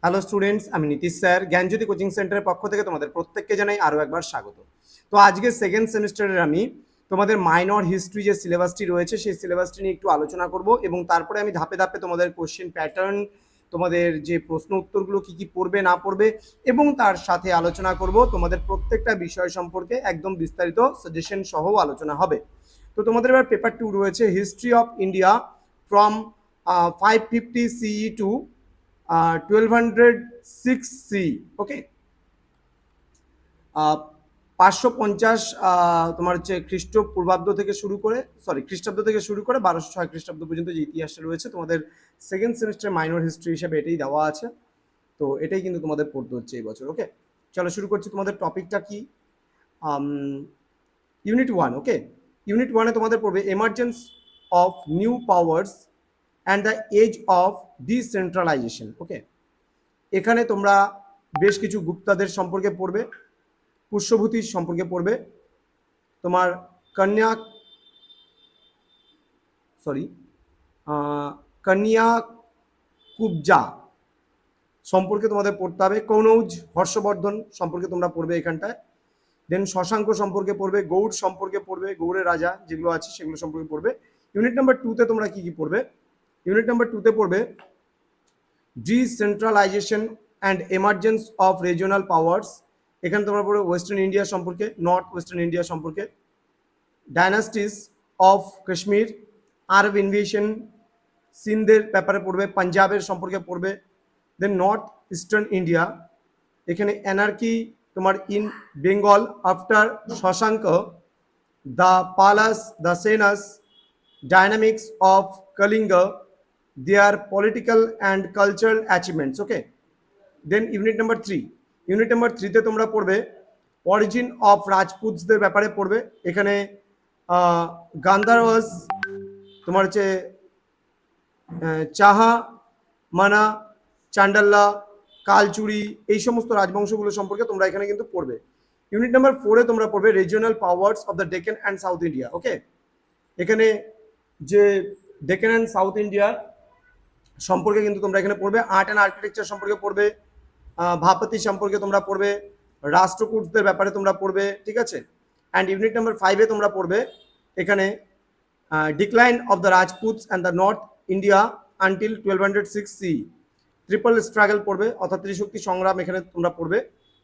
Hello students, আমি Nitish sir জ্ঞানজ্যোতি coaching সেন্টারের পক্ষ থেকে তোমাদের প্রত্যেককে জানাই আরও একবার স্বাগত। তো আজকে সেকেন্ড সেমিস্টারের আমি তোমাদের মাইনর হিস্ট্রি যে সিলেবাসটি রয়েছে সেই সিলেবাসটি নিয়ে একটু আলোচনা করব এবং তারপরে আমি ধাপে ধাপে তোমাদের কোশ্চেন প্যাটার্ন, তোমাদের যে প্রশ্ন উত্তরগুলো কী কী পড়বে না পড়বে এবং তার সাথে আলোচনা করব তোমাদের প্রত্যেকটা বিষয় সম্পর্কে একদম বিস্তারিত সাজেশন সহ আলোচনা হবে। তো তোমাদের এবার পেপার 2 রয়েছে history of India from 550 CE to 1206 C. Okay, 550 তোমার হচ্ছে খ্রিস্টপূর্বাব্দ থেকে শুরু করে খ্রিস্টাব্দ থেকে শুরু করে 1206 খ্রিস্টাব্দ পর্যন্ত যে ইতিহাসটা রয়েছে তোমাদের সেকেন্ড সেমিস্টার মাইনর হিস্ট্রি হিসেবে এটাই দেওয়া আছে। তো এটাই কিন্তু তোমাদের পড়তে হচ্ছে এই বছর। ওকে, চলো শুরু করছি। তোমাদের টপিকটা কি? ইউনিট 1। ওকে, ইউনিট 1-এ তোমাদের পড়বে emergence of new powers and the age of decentralisation. Okay, এখানে তোমরা বেশ কিছু গুপ্তাদের সম্পর্কে পড়বে, পুষ্যভূতির সম্পর্কে পড়বে, তোমার কন্যাকুব্জা সম্পর্কে তোমাদের পড়তে হবে, কনৌজ হর্ষবর্ধন সম্পর্কে তোমরা পড়বে এখানটায়, দেন শশাঙ্ক সম্পর্কে পড়বে, গৌড় সম্পর্কে পড়বে, গৌড়ের রাজা যেগুলো আছে সেগুলো সম্পর্কে পড়বে। ইউনিট নাম্বার 2-তে তোমরা কি কি পড়বে? ইউনিট নাম্বার 2-তে পড়বে decentralisation and emergence of regional powers. এখানে তোমরা পড়বে ওয়েস্টার্ন ইন্ডিয়া সম্পর্কে, নর্থ ওয়েস্টার্ন ইন্ডিয়া সম্পর্কে, dynasties of Kashmir, Arab invasion, সিন্ধের ব্যাপারে পড়বে, পাঞ্জাবের সম্পর্কে পড়বে, দেন নর্থ ইস্টার্ন ইন্ডিয়া, এখানে অ্যানার্কি তোমার in Bengal after Shashanka, the Palas, the Senas, dynamics of Kalinga, their political and cultural achievements. Okay, then unit number 3, unit number 3-তে তোমরা পড়বে অরিজিন অফ রাজপুতদের ব্যাপারে পড়বে। এখানে গান্ধারওয়াস, তোমার হচ্ছে চাহা, মানা, চান্ডাল্লা, কালচুরি, এই সমস্ত রাজবংশগুলো সম্পর্কে তোমরা এখানে কিন্তু পড়বে। ইউনিট নাম্বার 4-এ তোমরা পড়বে regional powers of the Deccan and south India. Okay, এখানে যে ডেকান অ্যান্ড সাউথ ইন্ডিয়া সম্পর্কে কিন্তু তোমরা এখানে পড়বে, আর্ট অ্যান্ড আর্কিটেকচার সম্পর্কে পড়বে, ভাপতি সম্পর্কে তোমরা পড়বে, রাষ্ট্রকূটদের ব্যাপারে তোমরা পড়বে। ঠিক আছে, অ্যান্ড ইউনিট নাম্বার 5-এ তোমরা পড়বে এখানে decline of the Rajputs and the north India until 1206 C, triple struggle পড়বে অর্থাৎ ত্রিশক্তি সংগ্রাম এখানে তোমরা পড়বে,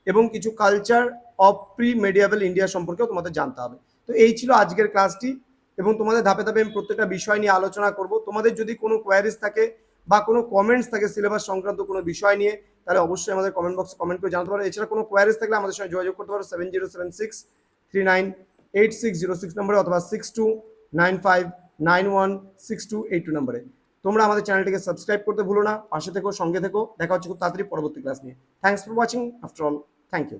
এবং কিছু culture of pre medieval India সম্পর্কেও তোমাদের জানতে হবে। তো এই ছিল আজকের ক্লাসটি, এবং তোমাদের ধাপে ধাপে আমি প্রত্যেকটা বিষয় নিয়ে আলোচনা করব। তোমাদের যদি কোনো কোয়ারিজ থাকে বা কোনো কমেন্টস থাকে সিলেবাস সংক্রান্ত কোনো বিষয় নিয়ে, তাহলে অবশ্যই আমাদের কমেন্ট বক্সে কমেন্ট করে জানাতে পারো। এছাড়া কোনো কোয়ারিজ থাকলে আমাদের সঙ্গে যোগাযোগ করতে পারো 7076398606 নম্বরে অথবা 6295916282 নম্বরে। তোমরা আমাদের চ্যানেলটিকে সাবস্ক্রাইব করতে ভুলো না, পাশে থেকো, সঙ্গে থেকো। দেখা হচ্ছে খুব তাড়াতাড়ি পরবর্তী ক্লাস নিয়ে। Thanks for watching. After all, thank you.